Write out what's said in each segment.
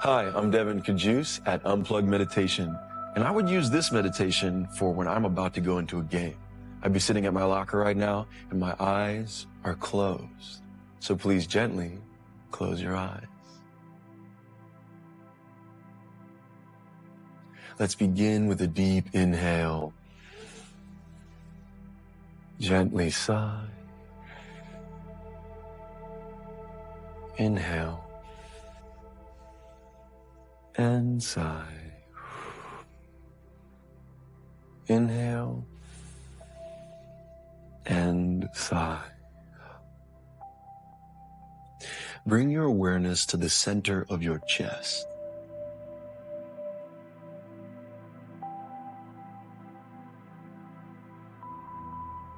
Hi, I'm David Cajuste at Unplugged Meditation, and I would use this meditation for when I'm about to go into a game. I'd be sitting at my locker right now, and my eyes are closed. So please gently close your eyes. Let's begin with a deep inhale. Gently sigh. Inhale. And sigh. Inhale. And sigh. Bring your awareness to the center of your chest.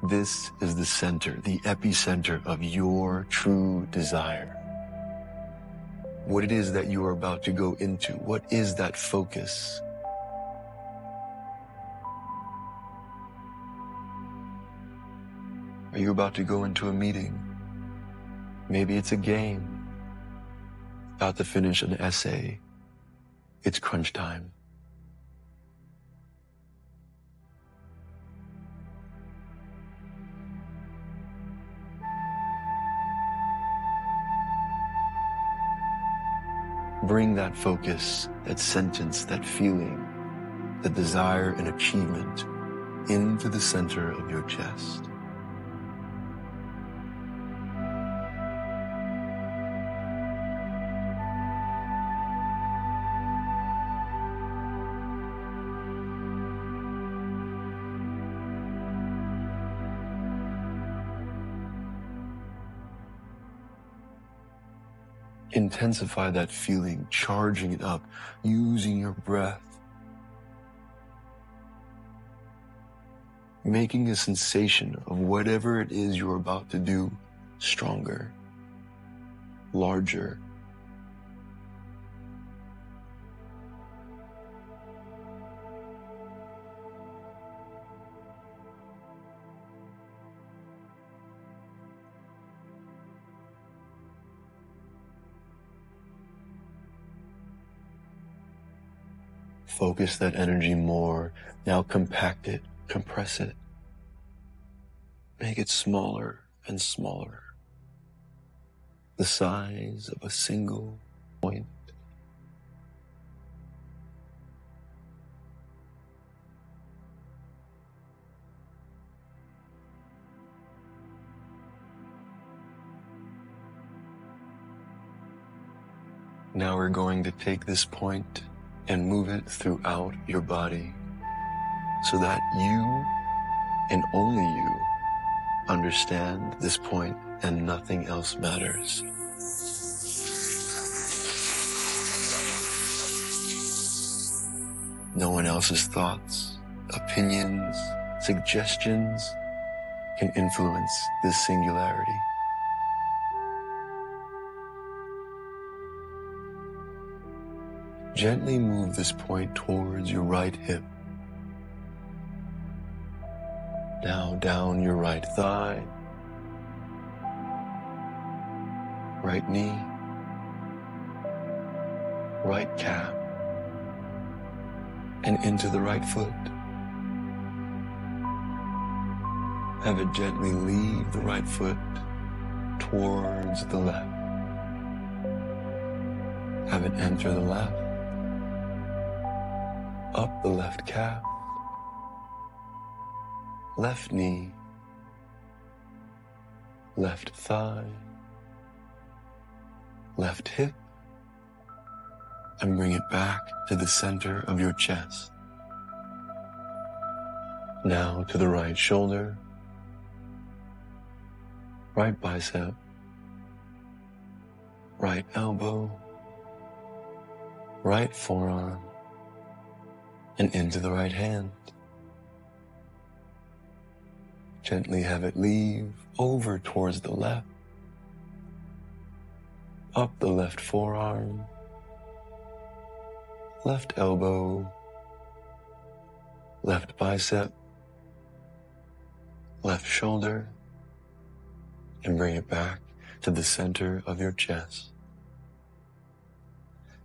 This is the center, the epicenter of your true desire. What it is that you are about to go into. What is that focus? Are you about to go into a meeting? Maybe it's a game. About to finish an essay. It's crunch time. Bring that focus, that sentence, that feeling, that desire and achievement into the center of your chest. Intensify that feeling, charging it up, using your breath. Making a sensation of whatever it is you're about to do stronger, larger. Focus that energy more. Now compact it, compress it. Make it smaller and smaller. The size of a single point. Now we're going to take this point and move it throughout your body so that you and only you understand this point and nothing else matters. No one else's thoughts, opinions, suggestions can influence this singularity. Gently move this point towards your right hip. Now down your right thigh, right knee, right calf, and into the right foot. Have it gently leave the right foot towards the left. Have it enter the left. Up the left calf, left knee, left thigh, left hip, and bring it back to the center of your chest. Now to the right shoulder, right bicep, right elbow, right forearm, and into the right hand. Gently have it leave over towards the left, up the left forearm, left elbow, left bicep, left shoulder, and bring it back to the center of your chest.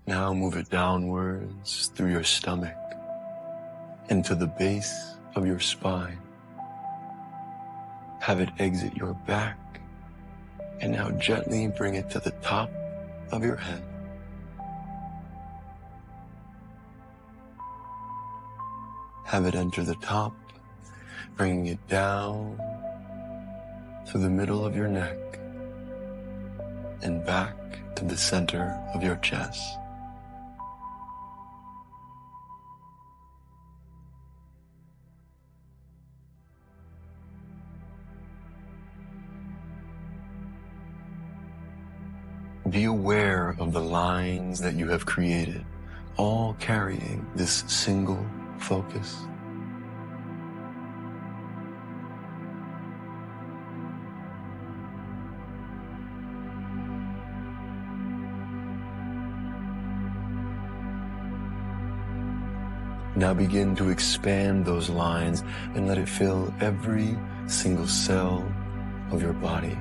Now move it downwards through your stomach into the base of your spine. Have it exit your back, and now gently bring it to the top of your head. Have it enter the top, bringing it down to the middle of your neck and back to the center of your chest. Be aware of the lines that you have created, all carrying this single focus. Now begin to expand those lines and let it fill every single cell of your body.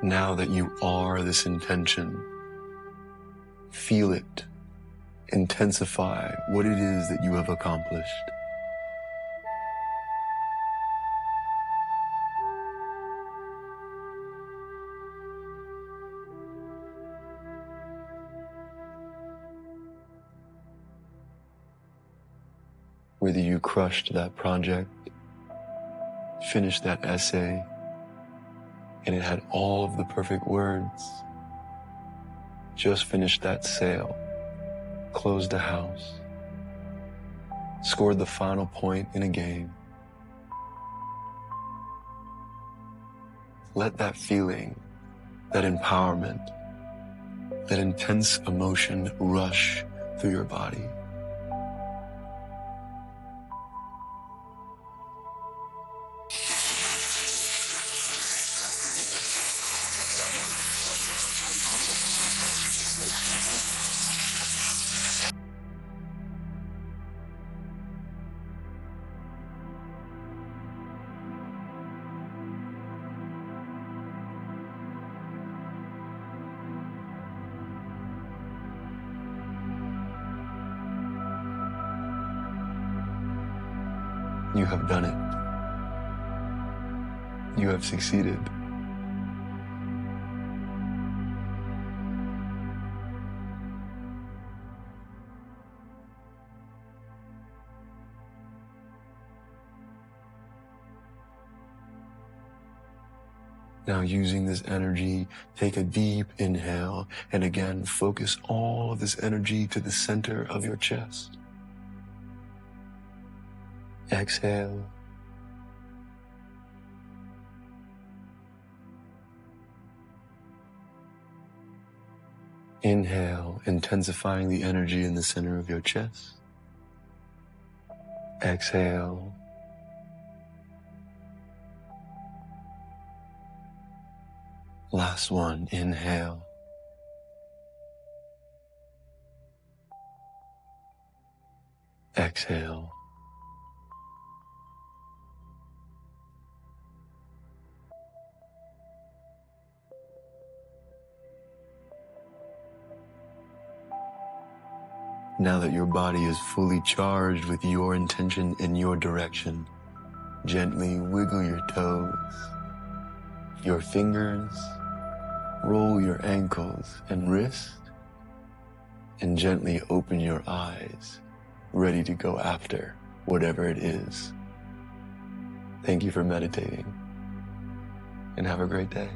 Now that you are this intention, feel it, intensify what it is that you have accomplished. Whether you crushed that project, finished that essay, and it had all of the perfect words, just finished that sale, closed a house, scored the final point in a game. Let that feeling, that empowerment, that intense emotion rush through your body. You have done it. You have succeeded. Now, using this energy, take a deep inhale and again focus all of this energy to the center of your chest. Exhale. Inhale, intensifying the energy in the center of your chest. Exhale. Last one, inhale. Exhale. Now that your body is fully charged with your intention in your direction, gently wiggle your toes, your fingers, roll your ankles and wrists, and gently open your eyes, ready to go after whatever it is. Thank you for meditating, and have a great day.